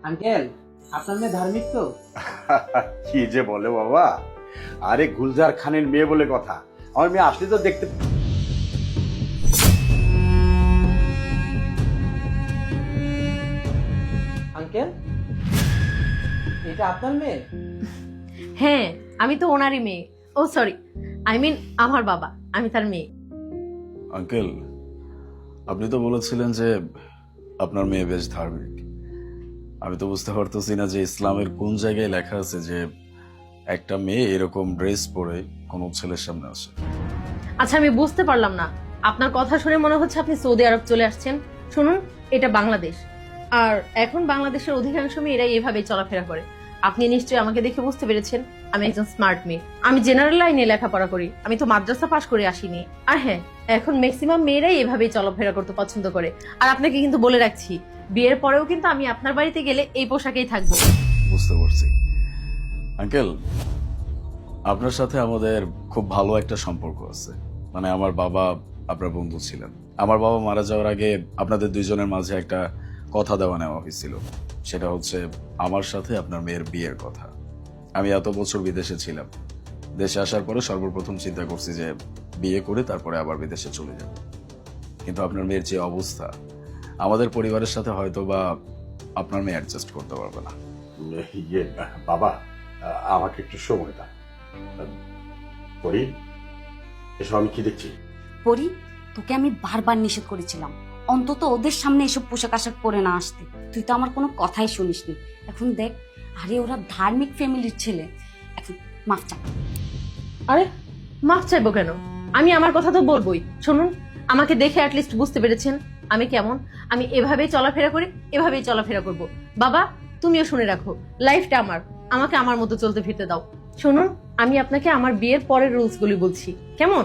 Uncle, আপনার মেয়ে ধার্মিক তো? কি যে বলে বাবা, আরে গুলজার খানের মেয়ে বলে কথা। আমার মেয়ে আসলে তো দেখতে। আঙ্কেল, এটা আপনার মেয়ে? হ্যাঁ, আমি তো ওনারই মেয়ে। ও সরি, আই মিন আমার বাবা, আমি তার মেয়ে। আঙ্কেল, আপনি তো বলেছিলেন যে আপনার মেয়ে বেশ ধার্মিক। আমি তো বুঝতে পারতেছি না যে ইসলামের কোন জায়গায় লেখা আছে যে একটা মেয়ে এরকম ড্রেস পরে কোনো ছেলের সামনে আসে। আচ্ছা, আমি বুঝতে পারলাম না। আপনার কথা শুনে মনে হচ্ছে আপনি সৌদি আরব চলে আসছেন। শুনুন, এটা বাংলাদেশ, আর এখন বাংলাদেশের অধিকাংশ মেয়েরাই এভাবেই চলাফেরা করে। আপনি নিশ্চয়ই আমাকে দেখে বুঝতে পেরেছেন আমি একজন স্মার্ট মেয়ে। আমি জেনারেল লাইনে লেখাপড়া করি, আমি তো মাদ্রাসা পাশ করে আসিনি। আর হ্যাঁ, এখন ম্যাক্সিমাম মেয়েরাই এভাবেই চলাফেরা করতে পছন্দ করে। আর আপনাকে কিন্তু বলে রাখছি, বিয়ের পরেও কিন্তু আমি আপনার বাড়িতে গেলে এই পোশাকেই থাকবো। বুঝতে পারছি। আঙ্কেল, আপনার সাথে আমাদের খুব ভালো একটা সম্পর্ক আছে। মানে আমার বাবা আপনার বন্ধু ছিলেন। আমার বাবা মারা যাওয়ার আগে আপনাদের দুইজনের মাঝে একটা কথা দেওয়া নেওয়া হয়েছিল। সেটা হচ্ছে আমার সাথে আপনার মেয়ের বিয়ের কথা। আমি এত বছর বিদেশে ছিলাম, দেশে আসার পরে সর্বপ্রথম চিন্তা করছি যে বিয়ে করে তারপরে আবার বিদেশে চলে যাব। কিন্তু আপনার মেয়ের যে অবস্থা, আমাদের পরিবারের সাথে হয়তো বা আপনার মেয়ে অ্যাডজাস্ট করতে পারবে না। ইয়ে বাবা, আমাকে একটু সময় দাও। পরি, এসব আমি কি দেখছি? পরি, তোকে আমি বারবার নিষেধ করেছিলাম অন্তত ওদের সামনে এসব পোশাক আশাক পরে না আসতে। তুই তো আমার কোনো কথাই শুনিসনি। এখন দেখ, আরে ওরা ধার্মিক ফ্যামিলির ছেলে। এখন মাফ চা। আরে মাফ চাইবো কেন? আমি আমার কথা তো বলবোই। শুনুন, আমাকে দেখে অ্যাটলিস্ট বুঝতে পেরেছেন আমি কেমন। আমি এভাবেই চলাফেরা করি, এভাবেই চলাফেরা করব। বাবা, তুমিও শুনে রাখো, লাইফটা আমার, আমাকে আমার মতো চলতে ফিরতে দাও। শুনুন, আমি আপনাকে আমার বিয়ের পরের রুলস গুলি বলছি, কেমন?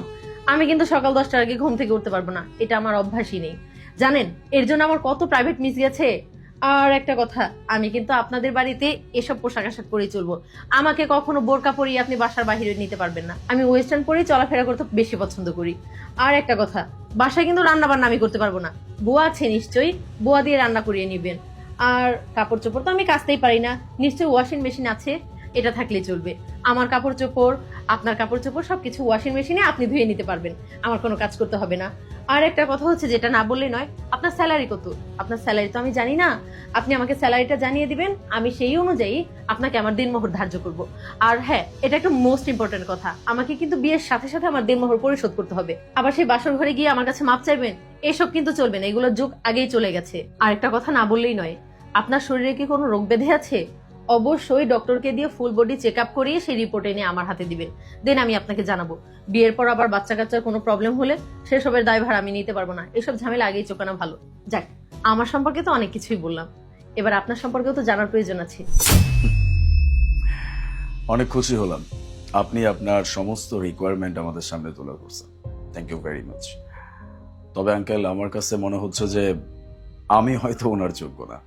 আমি কিন্তু সকাল 10টার আগে ঘুম থেকে উঠতে পারবো না, এটা আমার অভ্যাসই নেই। জানেন এর জন্য আমার কত প্রাইভেট মিস গেছে। আর একটা কথা, আমি কিন্তু আপনাদের বাড়িতে এসব পোশাক আশাক পরেই চলবো। আমাকে কখনো বোরকা পরিয়ে আপনি বাসার বাহিরে নিতে পারবেন না। আমি ওয়েস্টার্ন পরেই চলাফেরা করতে বেশি পছন্দ করি। আর একটা কথা, বাসায় কিন্তু রান্না বান্না আমি করতে পারবো না। বুয়া আছে নিশ্চয়ই, বুয়া দিয়ে রান্না করিয়ে নিবেন। আর কাপড় চোপড় তো আমি কাচতেই পারি না, নিশ্চয়ই ওয়াশিং মেশিন আছে, এটা থাকলেই চলবে। আমার কাপড় চোপড়, আপনার কাপড় চোপড় সবকিছু ওয়াশিং মেশিনে আপনি ধুয়ে নিতে পারবেন, আমার কোনো কাজ করতে হবে না। আর একটা কথা হচ্ছে, যেটা না বললে নয়, আপনার স্যালারি কত? আপনার স্যালারি তো আমি জানি না। আপনি আমাকে স্যালারিটা জানিয়ে দিবেন, আমি সেই অনুযায়ী আপনাকে আমার দিনমোহর ধার্য করব। আর হ্যাঁ, এটা একটা মোস্ট ইম্পর্টেন্ট কথা, আমাকে কিন্তু বিয়ের সাথে সাথে আমার দিনমোহর পরিশোধ করতে হবে। আবার সেই বাসর ঘরে গিয়ে আমার কাছে মাপ চাইবেন, এসব কিন্তু চলবে না, এগুলোর যুগ আগেই চলে গেছে। আর একটা কথা না বললেই নয়, আপনার শরীরে কি কোনো রোগ ব্যাধি আছে? অবশ্যই ডক্টরকে দিয়ে ফুল বডি চেক আপ করিয়ে সেই রিপোর্ট এনে আমার হাতে দিবেন, দেন আমি আপনাকে জানাবো। বিয়ের পর আবার বাচ্চা কাচ্চার কোনো প্রবলেম হলে সেসবের দায়ভার আমি নিতে পারবো না। এসব ঝামেলা আগেই চোকানো ভালো। যাক, আমার সম্পর্কে তো অনেক কিছুই বললাম, এবার আপনার সম্পর্কেও তো জানার প্রয়োজন আছে। অনেক খুশি হলাম আপনি আপনার সমস্ত রিকোয়ারমেন্ট আমাদের সামনে তুলে ধরছেন। Thank you very much. তবে আঙ্কেল, আমার কাছে মনে হচ্ছে যে আমি হয়তো ওনার যোগ্য না।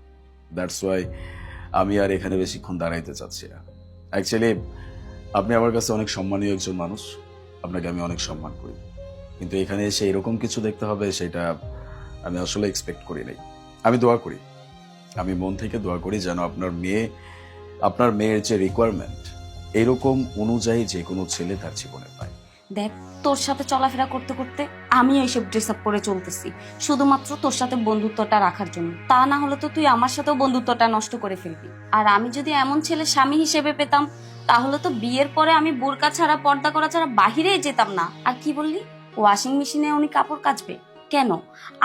দ্যাটস ওয়াই আমি আর এখানে বেশিক্ষণ দাঁড়াইতে চাচ্ছি না। অ্যাকচুয়ালি আপনি আমার কাছে অনেক সম্মানীয় একজন মানুষ, আপনাকে আমি অনেক সম্মান করি। কিন্তু এখানে এসে এরকম কিছু দেখতে হবে, সেটা আমি আসলে এক্সপেক্ট করি নাই। আমি দোয়া করি, আমি মন থেকে দোয়া করি যেন আপনার মেয়ের যে রিকোয়ারমেন্ট এরকম অনুযায়ী যে কোনো ছেলে তার জীবনে পায়। দেখ, তোর সাথে চলাফেরা করতে করতে আমি এইসব ড্রেস আপ পরে চলতেছি শুধুমাত্র তোর সাথে বন্ধুত্বটা রাখার জন্য। তা না হলে তো তুই আমার সাথেও বন্ধুত্বটা নষ্ট করে ফেলবি। আর আমি যদি এমন ছেলে স্বামী হিসেবে পেতাম, তাহলে তো বিয়ের পরে আমি বোরকা ছাড়া, পর্দা করা ছাড়া বাহিরেই যেতাম না। আর কি বললি, ওয়াশিং মেশিনে উনি কাপড় কাচবে কেন?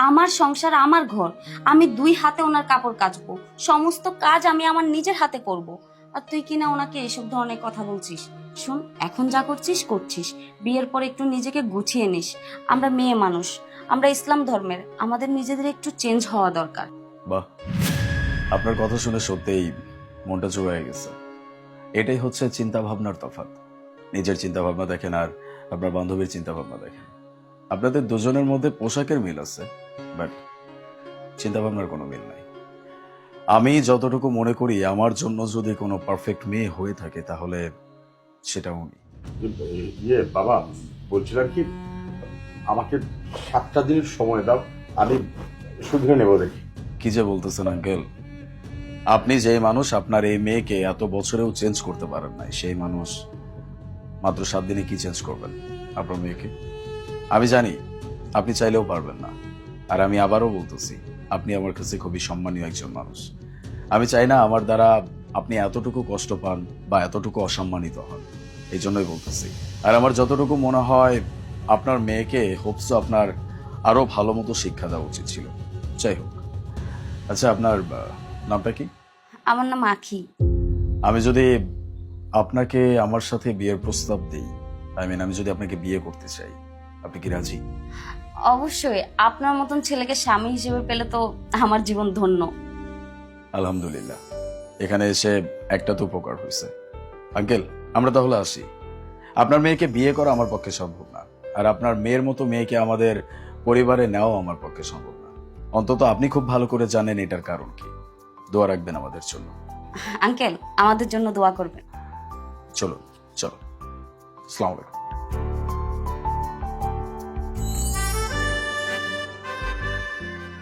আমার সংসার, আমার ঘর, আমি 2 হাতে ওনার কাপড় কাচবো, সমস্ত কাজ আমি আমার নিজের হাতে করব। আর তুই কিনা ওনাকে এইসব ধরনের কথা বলছিস। শোন, এখন যা করছিস করছিস, বিয়ের পরে একটু নিজেকে গুছিয়ে নিস। আমরা মেয়ে মানুষ, আমরা ইসলাম ধর্মের, আমাদের নিজেদের একটু চেঞ্জ হওয়া দরকার। বাহ, আপনার কথা শুনে সত্যিই মনটা জোড়ায় গেছে। এটাই হচ্ছে চিন্তা ভাবনার তফাৎ। নিজের চিন্তা ভাবনা দেখেন আর আপনার বান্ধবীর চিন্তা ভাবনা দেখেন। আপনাদের দুজনের মধ্যে পোশাকের মিল আছে, বাট চিন্তা ভাবনার কোনো মিল নাই। আমি যতটুকু মনে করি আমার জন্য যদি কোনো পারফেক্ট মেয়ে হয়ে থাকে তাহলে সেটা উনি। ইয়ে বাবা, বলছিলাম কি, আমাকে 7টা দিনের সময় দাও, আমি শুধরে নেবো দেখি। কি যে বলতেছেন আঙ্কেল, আপনি যে মানুষ আপনার এই মেয়েকে এত বছরেও চেঞ্জ করতে পারেন নাই, সেই মানুষ মাত্র 7 দিনে কি চেঞ্জ করবেন আপনার মেয়েকে? আমি জানি আপনি চাইলেও পারবেন না। আর আমি আবারও বলতেছি, আপনি আমার কাছে খুবই সম্মানীয় একজন মানুষ। আমি চাই না আমার দ্বারা আপনি এতটুকু কষ্ট পান বা এতটুকু অসম্মানিত হন, এই জন্যই বলতেছি। আর আমার যতটুকু মনে হয় আপনার মেয়েকে হোপসো আপনার আরো ভালো মতো শিক্ষা দেওয়া উচিত ছিল। যাই হোক, আচ্ছা আপনার নামটা কি? আমার নাম আখি। আমি যদি আপনাকে আমার সাথে বিয়ের প্রস্তাব দিই, আমি যদি আপনাকে বিয়ে করতে চাই, আপনি কি রাজি? অবশ্যই, আপনার মতন ছেলেকে স্বামী হিসেবে পেলে তো আমার জীবন ধন্য। আলহামদুলিল্লাহ, এখানে এসে একটা তো উপকার হয়েছে। আঙ্কেল, আমরা তাহলে আসি। আপনার মেয়েকে বিয়ে করা আমার পক্ষে সম্ভব না, আর আপনার মেয়ের মতো মেয়েকে আমাদের পরিবারে নেওয়া আমার পক্ষে সম্ভব না। অন্তত আপনি খুব ভালো করে জানেন এটার কারণ কি। দোয়া রাখবেন আমাদের জন্য। আঙ্কেল, আমাদের জন্য দোয়া করবেন। চলো চলো, আসসালামু আলাইকুম।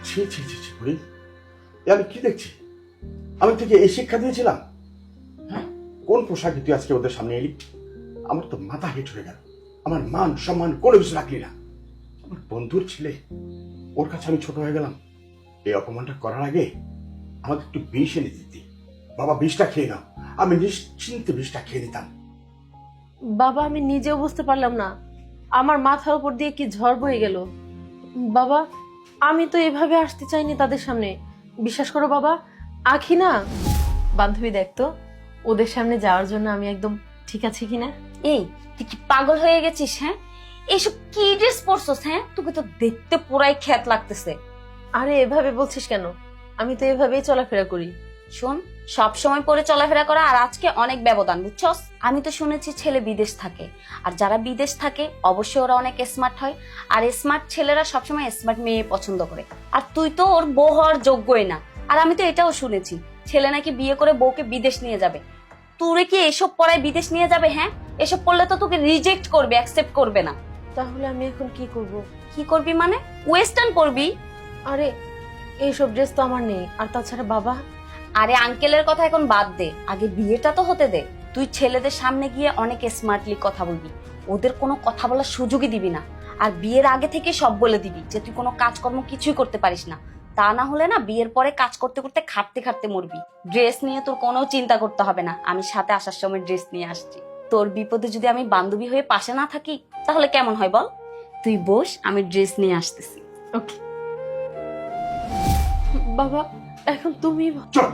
ছি ছি ছি ছি বুড়ি, এ আমি কি দেখছি? আমি তোকে এই শিক্ষা দিয়েছিলাম? হ্যাঁ, কোন পোশাকে তুই আজকে ওদের সামনে এলি? আমার তো মাথা হেঁট হয়ে গেল। আমার মান সম্মান কোনো কিছু রাখলি না। আমার বন্ধুর ছেলে, ওর কাছে আমি ছোট হয়ে গেলাম। এই অপমানটা করার আগে আমাকে একটু বিষ এনে দিতি। বাবা, বিষটা খেয়ে নাও। আমি নিশ্চিন্তে বিষটা খেয়ে নিতাম। বাবা, আমি নিজেও বুঝতে পারলাম না আমার মাথার উপর দিয়ে কি ঝড় বয়ে গেল। বাবা, আমি তো এভাবে আসতে চাইনি তাদের সামনে। বিশ্বাস করো বাবা, আখি না বান্ধবী, দেখতো ওদের সামনে যাওয়ার জন্য আমি একদম ঠিক আছি কিনা। এই, তুই কি পাগল হয়ে গেছিস? হ্যাঁ, এইসব কি ড্রেস পরছস? হ্যাঁ, তোকে তো দেখতে পুরাই খ্যাত লাগতেছে। আরে এভাবে বলছিস কেন? আমি তো এভাবেই চলাফেরা করি। শোন, সব সময় পরে চলাফেরা করা আর আজকে অনেক ব্যবধান, বুঝছস? আমি তো শুনেছি ছেলে বিদেশ থাকে, আর যারা বিদেশ থাকে অবশ্যই ওরা অনেক স্মার্ট হয়, আর স্মার্ট ছেলেরা সবসময় স্মার্ট মেয়ে পছন্দ করে। আর তুই তো ওর বউ হওয়ার যোগ্যই না। আর আমি তো এটাও শুনেছি ছেলে নাকি বিয়ে করে বউকে বিদেশ নিয়ে যাবে। তোরে কি এসব পড়ায় বিদেশ নিয়ে যাবে? হ্যাঁ, এসব পড়লে তো তোকে রিজেক্ট করবে, অ্যাকসেপ্ট করবে না। তাহলে আমি এখন কি করব? কি করবি মানে? ওয়েস্টার্ন পরবি। আরে এইসব ড্রেস তো আমার নেই। আর তাছাড়া বাবা, আরে আঙ্কেলের কথা এখন বাদ দে, আগে বিয়েটা তো হতে দে। তুই ছেলেদের সামনে গিয়ে অনেক স্মার্টলি কথা বলবি, ওদের কোনো কথা বলার সুযোগই দিবি না। আর বিয়ের আগে থেকে সব বলে দিবি যে তুই কোনো কাজকর্ম কিছুই করতে পারিস না। তা না হলে না বিয়ের পরে কাজ করতে করতে খাটতে খাটতে মরবি। ড্রেস নিয়ে তোর কোনো চিন্তা করতে হবে না, আমি সাথে আসার সময় ড্রেস নিয়ে আসছি। তোর বিপদে যদি আমি বান্ধবী হয়ে পাশে না থাকি তাহলে কেমন হয় বল? তুই বস, আমি ড্রেস নিয়ে আসতেছি। ওকে বাবা, এখন তুমি চল।